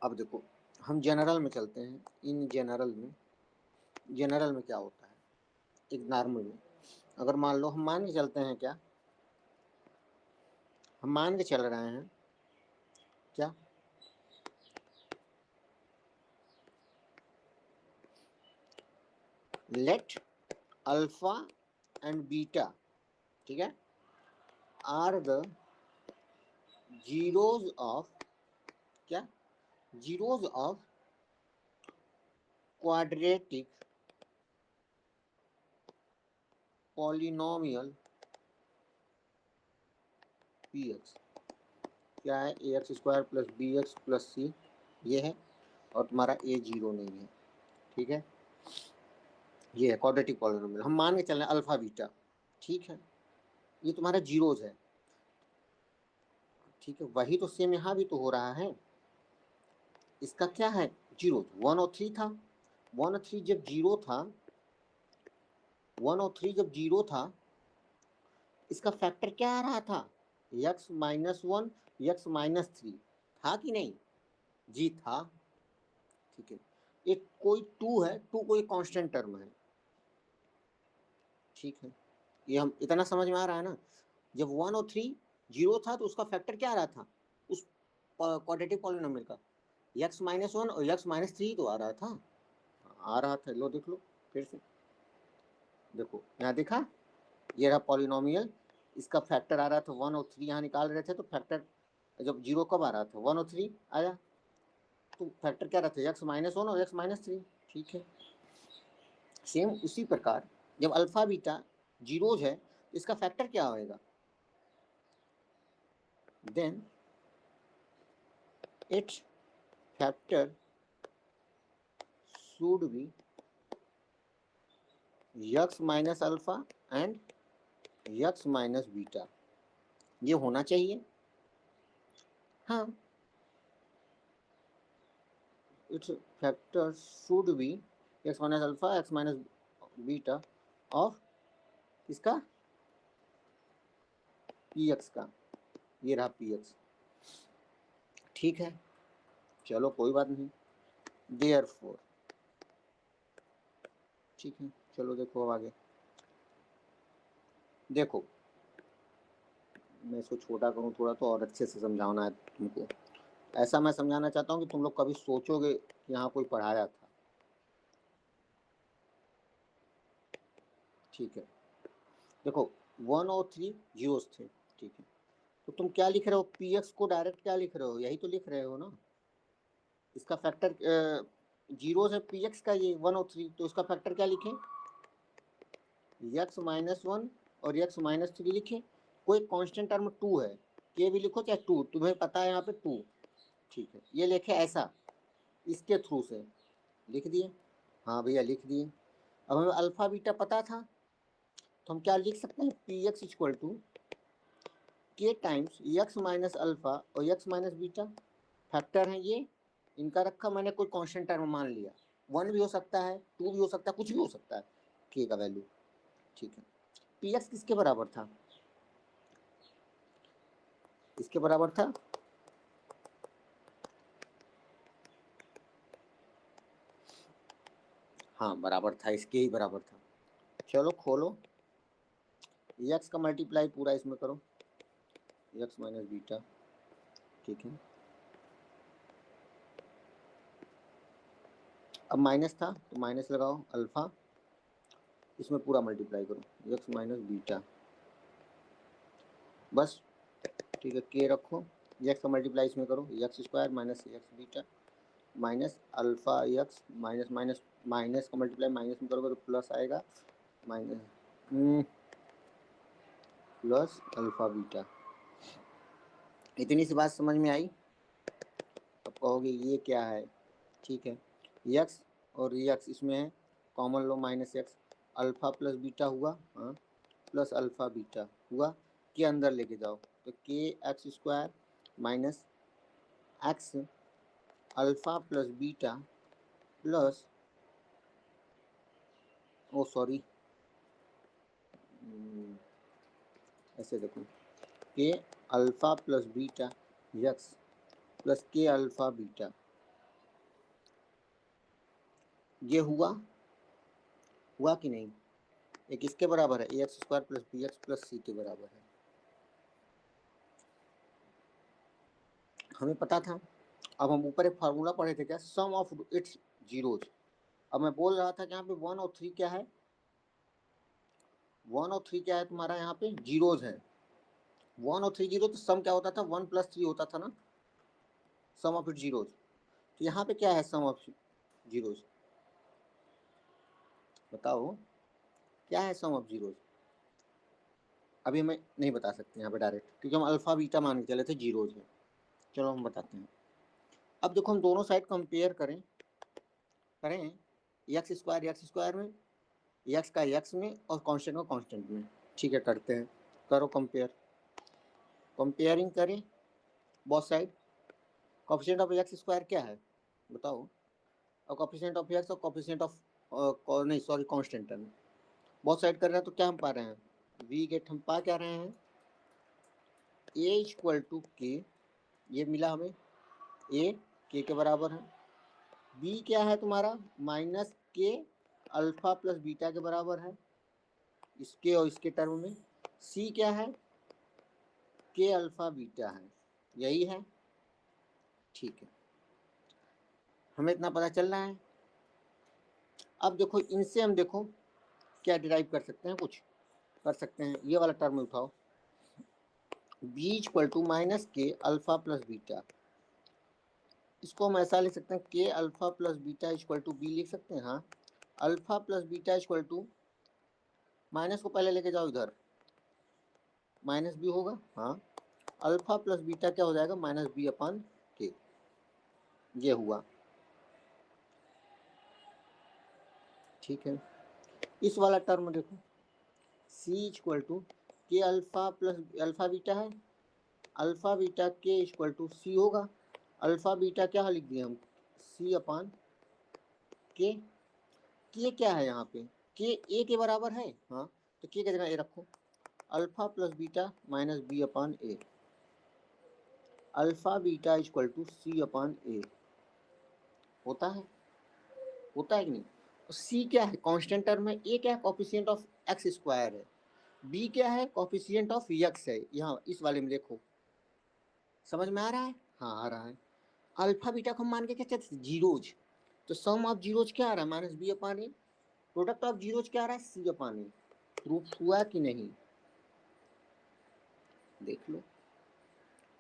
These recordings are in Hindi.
अब देखो, हम जनरल में चलते हैं। इन जनरल में क्या होता है, एक नॉर्मल में अगर मान लो, हम मान के चलते हैं क्या, हम मान के चल रहे हैं क्या, लेट अल्फा एंड बीटा, ठीक है, आर द जीरोज ऑफ क्या, zeros of quadratic polynomial P X. क्या है, A X square plus B X plus C ये है, और तुम्हारा ए जीरो नहीं है, ठीक है। ये है क्वाड्रेटिक पॉलिनोमियल, हम मान के चल रहे हैं अल्फा बीटा, ठीक है। ये तुम्हारा जीरोज है, ठीक है। वही तो सेम यहाँ भी तो हो रहा है। इसका क्या है, जीरो, 1 और 3 था। 1 और 3 जब जीरो था, 1 और 3 जब जीरो था, इसका फैक्टर क्या आ रहा था, x-1 x-3 था कि नहीं, जी था, ठीक है। एक कोई 2 है, 2 कोई कांस्टेंट टर्म है, ठीक है। ये हम इतना समझ में आ रहा है ना। जब 1 और 3 जीरो था तो उसका फैक्टर क्या आ रहा था, उस क्वाड्रेटिक पॉलिनोमियल का, x-1 और x-3 तो आ रहा था, लो देख लो फिर से, देखो यहाँ देखा, ये रहा पॉलिनोमियल, इसका फैक्टर आ रहा था 1 और 3, यहाँ निकाल रहे थे तो फैक्टर जब जीरो कब आ रहा था, 1 और 3 आया, तो फैक्टर क्या रहता है, x-1 और x-3, ठीक है। सेम उसी प्रकार जब अल्फा बीटा जीरोज है, इसका फैक्टर क्या होएगा, then its factor should be x alpha and x beta, ये होना चाहिए। हाँ, its factor should be x alpha x beta of इसका पी एक्स का, ये रहा पी एक्स, ठीक है। चलो कोई बात नहीं, देयरफॉर, ठीक है। चलो देखो अब आगे, देखो मैं इसको छोटा करूँ थोड़ा तो और अच्छे से समझाना है तुमको। ऐसा मैं समझाना चाहता हूँ कि तुम लोग कभी सोचोगे कि यहाँ कोई पढ़ाया था, ठीक है। देखो 1 और 3 जीरोस थे, ठीक है। तो तुम क्या लिख रहे हो, पी एक्स को डायरेक्ट क्या लिख रहे हो, यही तो लिख रहे हो ना। इसका फैक्टर जीरोस है पी एक्स का, ये 1 और 3, तो इसका फैक्टर क्या लिखें, x-1 और x-3 लिखे। कोई कांस्टेंट टर्म 2 है, के भी लिखो चाहे 2, तुम्हें पता है यहाँ पे 2, ठीक है। ये लिखे ऐसा, इसके थ्रू से लिख दिए, हाँ भैया लिख दिए। अब हमें अल्फा बीटा पता था, तो हम क्या लिख सकते हैं, पी एक्स इक्वल टू के टाइम्स x-अल्फा और x-बीटा, फैक्टर है ये, इनका रखा मैंने, कोई कांस्टेंट टर्म मान लिया, 1 भी हो सकता है, 2 भी हो सकता है, कुछ भी हो सकता है, के का वैल्यू, ठीक है। पी एक्स किसके बराबर था, इसके बराबर था, हाँ बराबर था, इसके ही बराबर था। चलो खोलो, एक्स का मल्टीप्लाई पूरा इसमें करो, x-बीटा, ठीक है। अब माइनस था तो माइनस लगाओ, अल्फा, इसमें पूरा मल्टीप्लाई करो, x-बीटा, बस, ठीक है। के रखो, एक्स का मल्टीप्लाई इसमें करो, x² minus x beta minus alpha X, minus minus minus का मल्टीप्लाई माइनस में करोगे तो प्लस आएगा, माइनस प्लस अल्फा बीटा। इतनी सी बात समझ में आई। अब कहोगे ये क्या है, ठीक है। यक्स और यक्स इसमें है, कॉमन लो, minus X, alpha plus beta हुआ, हाँ, प्लस अल्फा बीटा हुआ, के अंदर लेके जाओ तो K x² minus X alpha plus beta plus, oh sorry, ऐसे देखो, K alpha plus beta X plus K alpha beta, ये हुआ कि नहीं? एक इसके बराबर है, A X square plus B X plus C के बराबर है, हमें पता था। अब हम ऊपर एक फार्मूला पढ़े थे क्या, सम ऑफ इट्स जीरोज। अब मैं बोल रहा था कि यहाँ पे 1 और 3 क्या है, 1 और 3 क्या है तुम्हारा, यहाँ पे जीरोज है। 1 और 3 जीरो, तो सम क्या होता था, 1 + 3 होता था ना, सम ऑफ इट्स जीरोज। तो यहाँ पे क्या है सम ऑफ जीरोज, बताओ क्या है सम ऑफ जीरोज? अभी हमें नहीं बता सकते यहाँ पे डायरेक्ट, क्योंकि हम अल्फा बीटा मान के चले थे जीरोज है। चलो हम बताते हैं। अब देखो हम दोनों साइड कंपेयर करें एक्स स्क्वायर में, एक्स का एक्स में और कांस्टेंट को कांस्टेंट में। ठीक है, करते हैं, करो कंपेयरिंग करें both side. Coefficient of X square क्या है बताओ, और कोफिशिएंट ऑफ एक्स और कोफिशिएंट ऑफ नहीं सॉरी कांस्टेंट है। बोथ साइड कर रहे हैं तो क्या हम पा रहे हैं, वी गेट, हम पा क्या रहे हैं, ए इक्वल टू के, ये मिला हमें, ए के बराबर है। बी क्या है तुम्हारा, माइनस के अल्फा प्लस बीटा के बराबर है, इसके और इसके टर्म में। सी क्या है, के अल्फा बीटा है, यही है। ठीक है, हमें इतना पता चल रहा है। अब देखो इनसे हम देखो क्या डिराइव कर सकते हैं, कुछ कर सकते हैं। ये वाला टर्म उठाओ, बी इक्वल टू माइनस के अल्फा प्लस बीटा, इसको हम ऐसा लिख सकते हैं, के alpha plus beta equal to B लिख सकते हैं। हाँ, alpha plus beta equal to, minus को पहले लेके जाओ इधर, माइनस बी होगा। हाँ, अल्फा प्लस बीटा क्या हो जाएगा, माइनस बी अपन के, ये हुआ। ठीक है, इस वाला टर्म देखो, सी इक्वल टू के अल्फा प्लस अल्फा बीटा है, अल्फा बीटा के इक्वल टू सी होगा। अल्फा बीटा क्या लिख दिए हम, सी अपान के क्या है यहाँ पे, के ए के बराबर है। हाँ, तो के जगह ए रखो, alpha plus beta minus B upon A, alpha beta equal to C upon A, होता है कि नहीं? सी क्या है, कांस्टेंट टर्म है, ए क्या है, कोफिशिएंट ऑफ एक्स स्क्वायर है, बी क्या है, कोफिशिएंट ऑफ एक्स है। यहाँ इस वाले में देखो, समझ में आ रहा है? हाँ आ रहा है। अल्फा बीटा को हम मान के क्या चलते, जीरोज, तो सम ऑफ जीरोज क्या आ रहा है, minus B upon A, product of zeros क्या आ रहा है, सी अपान ए। प्रूफ हुआ कि नहीं, देख लो,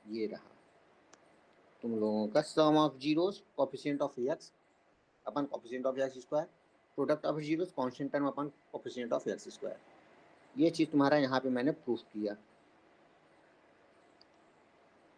ये रहा तुम लोगों का sum of zeros coefficient of X upon coefficient of X square, product of zeros constant term upon coefficient of X square. ये चीज़ तुम्हारा यहाँ पे मैंने प्रूफ किया।